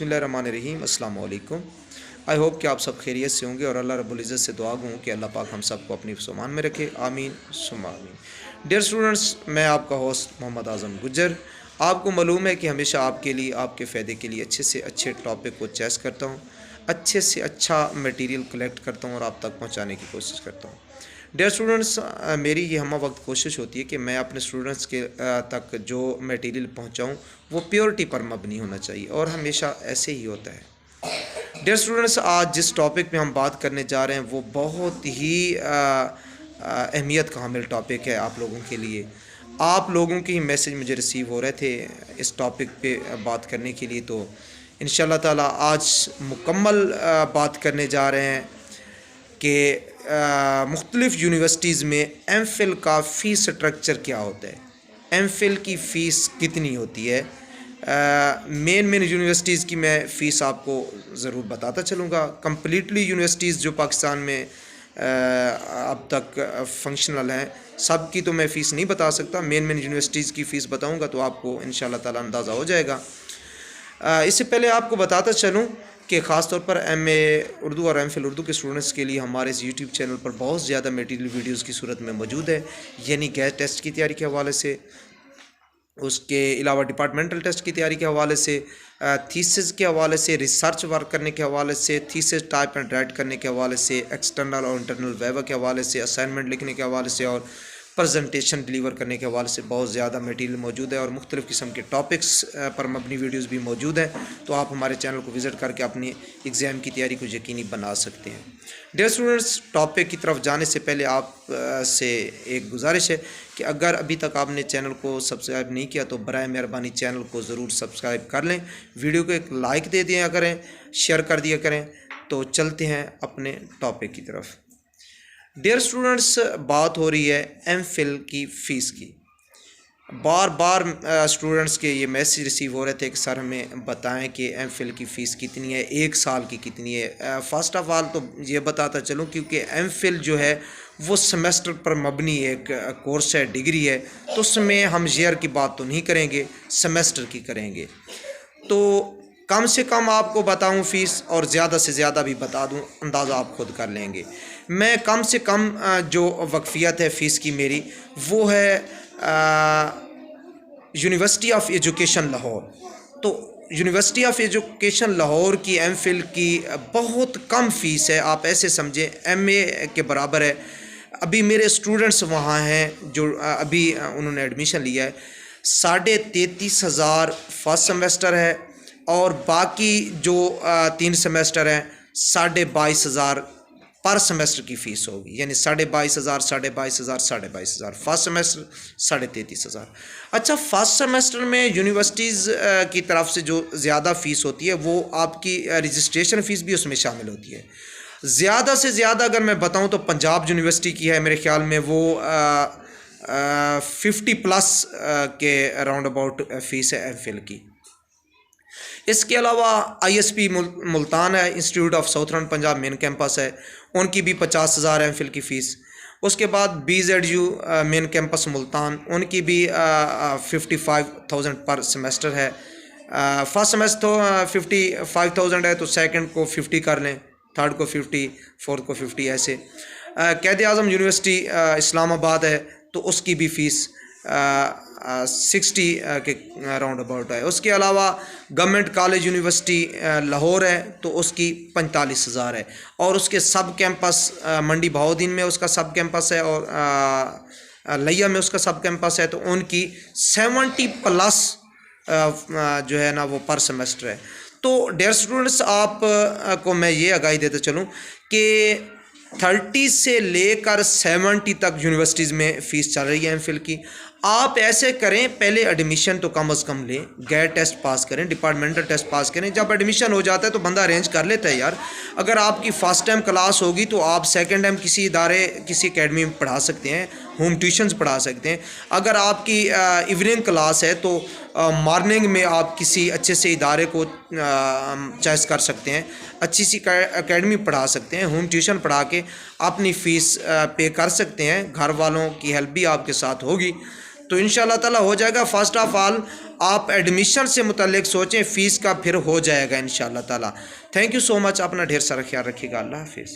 बिस्मिल्लाहिर्रहमानिर्रहीम। अस्सलाम वालेकुम। आई होप कि आप सब खैरियत से होंगे और अल्लाह रब्बुल इज़्ज़त से दुआ गूँ कि अल्लाह पाक हम सब को अपनी सामान में रखे। आमीन सुम्मा आमीन। डियर स्टूडेंट्स, मैं आपका होस्ट मोहम्मद आज़म गुज्जर। आपको मालूम है कि हमेशा आपके लिए, आपके फ़ायदे के लिए अच्छे से अच्छे टॉपिक को चॉइस करता हूँ, अच्छे से अच्छा मटेरियल कलेक्ट करता हूँ और आप तक पहुँचाने की कोशिश करता हूँ। डियर स्टूडेंट्स, मेरी ये हम वक्त कोशिश होती है कि मैं अपने स्टूडेंट्स के तक जो मटेरियल पहुंचाऊं वो प्योरिटी पर मबनी होना चाहिए और हमेशा ऐसे ही होता है। डियर स्टूडेंट्स, आज जिस टॉपिक पे हम बात करने जा रहे हैं वो बहुत ही अहमियत का हामिल टॉपिक है आप लोगों के लिए। आप लोगों के ही मैसेज मुझे रिसीव हो रहे थे इस टॉपिक पे बात करने के लिए, तो इंशाल्लाह ताला आज मुकम्मल बात करने जा रहे हैं कि मुख्तलिफ़ यूनिवर्सिटीज़ में एमफिल का फ़ीस स्ट्रक्चर क्या होता है, एमफिल की फ़ीस कितनी होती है। मेन यूनिवर्सिटीज़ की मैं फ़ीस आपको ज़रूर बताता चलूँगा। कम्प्लीटली यूनिवर्सिटीज़ जो पाकिस्तान में अब तक फंक्शनल हैं, सब की तो मैं फ़ीस नहीं बता सकता। मेन यूनिवर्सिटीज़ की फ़ीस बताऊँगा तो आपको इंशाल्लाह ताला अंदाज़ा हो जाएगा। इससे पहले आपको बताता चलूँ कि ख़ास तौर पर MA उर्दू और MPhil उर्दू के स्टूडेंट्स के लिए हमारे इस YouTube चैनल पर बहुत ज़्यादा मटेरियल वीडियोस की सूरत में मौजूद है, यानी गैस टेस्ट की तैयारी के हवाले से, उसके अलावा डिपार्टमेंटल टेस्ट की तैयारी के हवाले से, थीसिस के हवाले से, रिसर्च वर्क करने के हवाले से, थीसिस टाइप एंड राइट करने के हवाले से, एक्सटर्नल और इंटरनल वाइवा के हवाले से, असाइनमेंट लिखने के हवाले से और प्रेजेंटेशन डिलीवर करने के हवाले से बहुत ज़्यादा मटेरियल मौजूद है और मुख्तलिफ़ किस्म के टॉपिक्स पर मबनी वीडियोस भी मौजूद हैं। तो आप हमारे चैनल को विज़िट करके अपनी एग्ज़ाम की तैयारी को यकीनी बना सकते हैं। डियर स्टूडेंट्स, टॉपिक की तरफ जाने से पहले आप से एक गुजारिश है कि अगर अभी तक आपने चैनल को सब्सक्राइब नहीं किया तो बराए मेहरबानी चैनल को ज़रूर सब्सक्राइब कर लें, वीडियो को एक लाइक दे दिया करें, शेयर कर दिया करें। तो चलते हैं अपने टॉपिक की तरफ। डियर स्टूडेंट्स, बात हो रही है MPhil की फ़ीस की। बार बार स्टूडेंट्स के ये मैसेज रिसीव हो रहे थे कि सर हमें बताएं कि MPhil की फ़ीस कितनी है, एक साल की कितनी है। फ़र्स्ट ऑफ़ ऑल तो ये बताता चलूँ क्योंकि MPhil जो है वो सेमेस्टर पर मबनी एक कोर्स है, डिग्री है, तो उसमें हम ईयर की बात तो नहीं करेंगे, सेमेस्टर की करेंगे। तो कम से कम आपको बताऊं फ़ीस और ज़्यादा से ज़्यादा भी बता दूं, अंदाज़ा आप खुद कर लेंगे। मैं कम से कम जो वक्फियत है फ़ीस की मेरी वो है यूनिवर्सिटी ऑफ एजुकेशन लाहौर। तो यूनिवर्सिटी ऑफ एजुकेशन लाहौर की MPhil की बहुत कम फ़ीस है, आप ऐसे समझें MA के बराबर है। अभी मेरे स्टूडेंट्स वहाँ हैं जो अभी उन्होंने एडमिशन लिया है। 33,500 फर्स्ट सेमेस्टर है और बाकी जो 3 सेमेस्टर हैं 22,500 पर सेमेस्टर की फ़ीस होगी, यानी 22,500, 22,500, 22,500 फर्स्ट सेमेस्टर, 33,500। अच्छा, फर्स्ट सेमेस्टर में यूनिवर्सिटीज़ की तरफ से जो ज़्यादा फ़ीस होती है वो आपकी रजिस्ट्रेशन फ़ीस भी उसमें शामिल होती है। ज़्यादा से ज़्यादा अगर मैं बताऊं तो पंजाब यूनिवर्सिटी की है, मेरे ख़्याल में वो 50+ के राउंड अबाउट फ़ीस है MPhil की। इसके अलावा ISP मुल्तान है, institute of southern Punjab main campus है, उनकी भी 50,000 MPhil की फ़ीस। उसके बाद BZU मेन कैंपस मुल्तान, उनकी भी 55,000 पर सेमेस्टर है। फर्स्ट सेमेस्टर तो 55,000 है, तो सेकंड को 50 कर लें, थर्ड को 50, फोर्थ को 50 ऐसे। कैद आज़म यूनिवर्सिटी इस्लामाबाद है, तो उसकी भी फ़ीस 60 के राउंड अबाउट है। उसके अलावा गवर्नमेंट कॉलेज यूनिवर्सिटी लाहौर है, तो उसकी 45,000 है और उसके सब कैंपस मंडी बहाउद्दीन में उसका सब कैंपस है और लिया में उसका सब कैंपस है, तो उनकी 70+ जो है ना वो पर सेमेस्टर है। तो डियर स्टूडेंट्स, आप को मैं ये आगाही देते चलूँ कि 30 से लेकर 70 तक यूनिवर्सिटीज़ में फ़ीस चल रही है MPhil की। आप ऐसे करें, पहले एडमिशन तो कम अज़ कम लें, गैर टेस्ट पास करें, डिपार्टमेंटल टेस्ट पास करें। जब एडमिशन हो जाता है तो बंदा अरेंज कर लेता है यार। अगर आपकी फ़र्स्ट टाइम क्लास होगी तो आप सेकंड टाइम किसी इदारे, किसी एकेडमी में पढ़ा सकते हैं, होम ट्यूशन्स पढ़ा सकते हैं। अगर आपकी इवनिंग क्लास है तो मॉर्निंग में आप किसी अच्छे से इदारे को चॉइस कर सकते हैं, अच्छी सी एकेडमी पढ़ा सकते हैं, होम ट्यूशन पढ़ा के अपनी फ़ीस पे कर सकते हैं, घर वालों की हेल्प भी आपके साथ होगी। تو انشاءاللہ تعالیٰ ہو جائے گا. فرسٹ آف آل آپ ایڈمیشن سے متعلق سوچیں، فیس کا پھر ہو جائے گا انشاءاللہ تعالیٰ. تھینک یو سو مچ. اپنا ڈھیر سارا خیال رکھیے گا. اللہ حافظ.